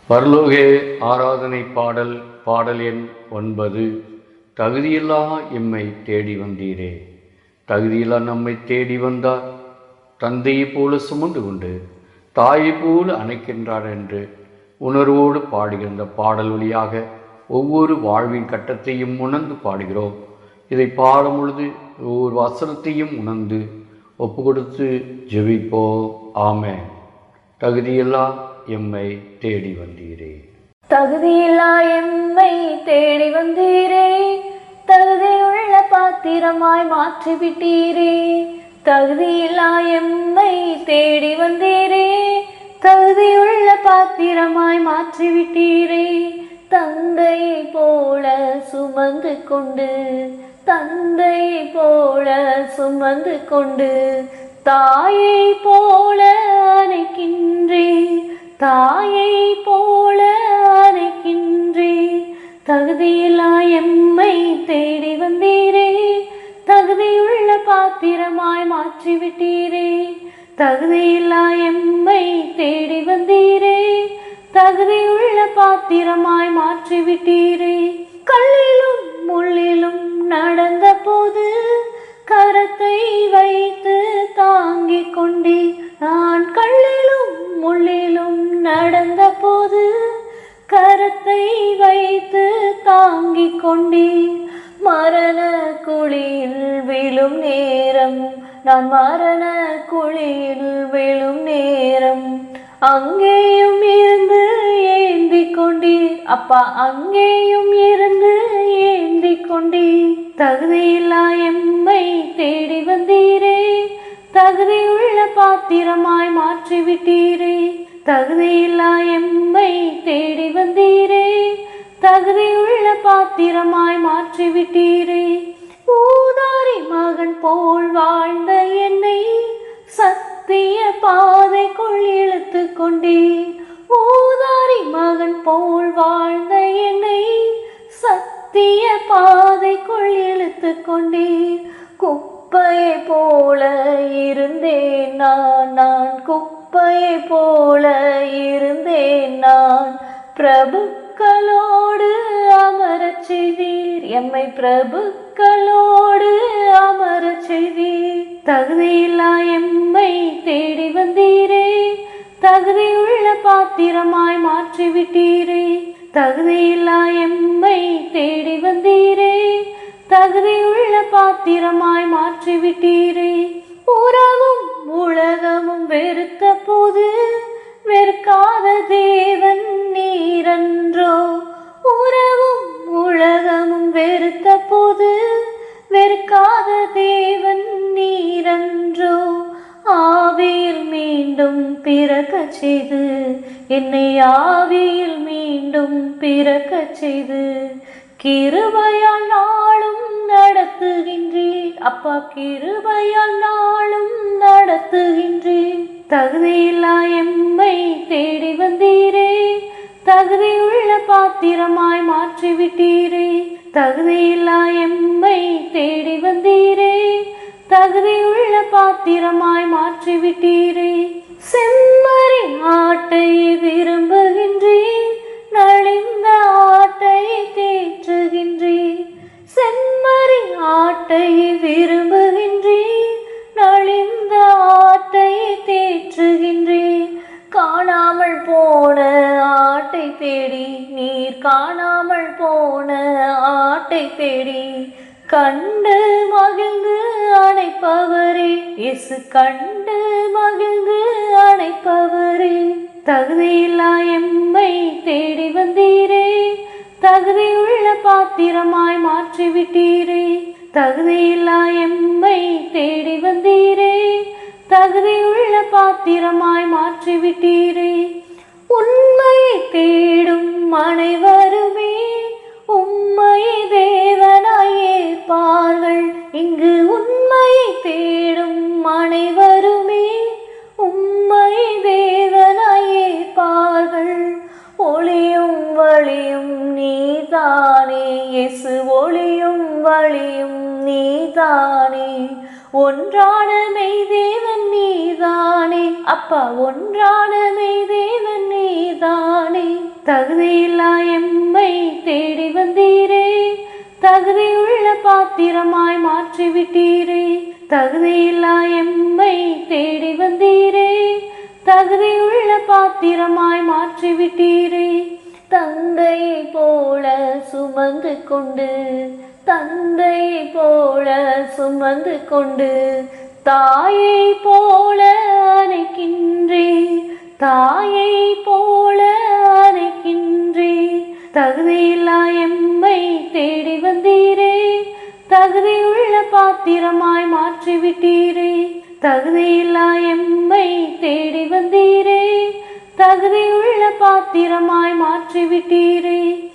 பரலோக ஆராதனை பாடல் பாடல் எண் 9. தகுதியில்லா எம்மை தேடி வந்தீரே. தகுதியில்லா நம்மை தேடி வந்தார், தந்தையைப் போல சுமந்து கொண்டு தாயைப் போல அணைக்கின்றார் என்று உணர்வோடு பாடுகின்ற பாடல் வழியாக ஒவ்வொரு வாழ்வின் கட்டத்தையும் உணர்ந்து பாடுகிறோம். இதை பாடும் பொழுது ஒவ்வொரு வசனத்தையும் உணர்ந்து ஒப்பு கொடுத்து ஜெபிப்போம். ஆமென். தகுதியில்லா எம்மை தேடி வந்தீரே. தகுதியில்லா எம்மை தேடி வந்தீரே, தகுதியுள்ள பாத்திரமாய் மாற்றிவிட்டீரே. தகுதியில்லா எம்மை தேடி வந்தீரே, தகுதியுள்ள பாத்திரமாய் மாற்றிவிட்டீரே. தந்தையை போல சுமந்து கொண்டு, தந்தையை போல சுமந்து கொண்டு தாயை போல அணைக்கின்றே, தாயை போல அணைக்கின்றே. தகுதியில்லா எம்மை தேடி வந்தீரே, தகுதியுள்ள பாத்திரமாய் மாற்றிவிட்டீரே. தகுதியில்லா எம்மை தேடி வந்தீரே, தகுதியுள்ள பாத்திரமாய் மாற்றிவிட்டீரே. கல்லிலும் முள்ளிலும் நடந்த போது கரத்தை வைத்து தாங்கிக் கொண்டே. நான் கல்லிலும் முள்ளிலும் நடந்த போது கரத்தை வைத்து தாங்கிக் கொண்டே. மரண குழியில் விழும் நேரம், நான் மரண குழியில் விழும் நேரம் அங்கேயும் இருந்து ஏந்தி கொண்டீர். அப்பா, அங்கேயும் இருந்து ஏந்தி கொண்டீர். தகுதியில்லா எம்மை தேடி வந்தீரே, தகுதியுள்ள பாத்திரமாய் மாற்றிவிட்டீரே. தகுதியில்லா எம்மை தேடி வந்தீரே, தகுதியுள்ள பாத்திரமாய் மாற்றிவிட்டீரே. ஊதாரி மகன் போல் வாழ்ந்த என்னை சத்திய பாதைக்குள் இழுத்து கொண்டீர். ஊதாரி மகன் போல் வாழ்ந்த என்னை சத்திய பாதைக்குள் இழுத்து கொண்டீர். குப்பையை போல இருந்தேன் நான் குப்பையை போல இருந்தேன் நான். பிரபுக்களோடு அமரச் செய்தீர், எம்மை பிரபுக்களோடு அமரச் செய்தீர். தகுதியில்லா எம்மை தேடி வந்தீரே, தகுதியுள்ள பாத்திரமாய் மாற்றிவிட்டீரே. தகுதியில்லா எம்மை தேடி வந்தீரே, தகுதியுள்ள பாத்திரமாய் மாற்றிவிட்டீரே. உறவும் உலகமும் வெறுத்த போது வெறுக்காத தேவன் நீரன்றோ. உறவும் உலகமும் வெறுத்த போது வெறுக்காத தேவன் நீரன்றோ. ஆவியில் மீண்டும் பிறக்கச் செய்து, என்னை ஆவியில் மீண்டும் பிறக்கச் செய்து கிருபையால் நாளும் நடத்துகின்றீர். அப்பா, கிருபையால் நாளும் நடத்துகின்றீர். தகுதியில்லா எம்மை தேடி வந்தீரே, தகுதியுள்ள பாத்திரமாய் மாற்றிவிட்டீரே. தகுதியில்லா எம்மை தேடி வந்தீரே, தகுதியுள்ள பாத்திரமாய் மாற்றிவிட்டீரே. செம்மறி ஆட்டையை விரும்புகின்றீர், நலிந்த ஆட்டையை தேற்றுகின்றீர். செம்மறி ஆட்டையை விரும்புகின்றீர், நலிந்த ஆட்டையை தேற்றுகின்றீர். காணாமல் போன ஆட்டை தேடி நீர், காணாமல் போன ஆட்டை தேடி கண்டு மகிழ்ந்து அணைப்பவரே. இயேசு, கண்டு மகிழ்ந்து அணைப்பவரே. தகுதியில்லா எம்மை தேடி வந்தீரே, தகுதியுள்ள பாத்திரமாய் மாற்றிவிட்டீரே. தகுதியில்லா எம்மை தேடி வந்தீரே, தகுதியுள்ள பாத்திரமாய் மாற்றிவிட்டீரே. உண்மையை தேடும் அனைவருமே உம்மையை தேவனாய் ஏற்பார்கள். இங்கு உண்மையை தேடும் அனைவருமே உம்மையை தேவனாய் ஏற்பார்கள். ஒளியும் வழியும் நீதானே இயேசு, ஒளியும் வழியும் நீதானே. ஒன்றான மெய் தேவன் நீதானே. அப்பா ஒன்றான மெய்தேவன் நீதானே. தகுதியில்லா எம்மை தேடி வந்தீரே, தகுதியுள்ள பாத்திரமாய் மாற்றிவிட்டீரே. தகுதியில்லா எம்மை தேடி வந்தீரே, தகுதியுள்ள பாத்திரமாய் மாற்றிவிட்டீரே. தந்தையை போல சுமந்து கொண்டு, தந்தையை போல சுமந்து கொண்டு, தாயை போல அணைக்கின்றே, தாயை போல அணைக்கின்றே. தகுதியில்லா எம்மை தேடி வந்தீரே, தகுதியுள்ள பாத்திரமாய் மாற்றிவிட்டீரே. தகுதியில்லா எம்மை தேடி வந்தீரே, தகுதியுள்ள பாத்திரமாய் மாற்றிவிட்டீரே.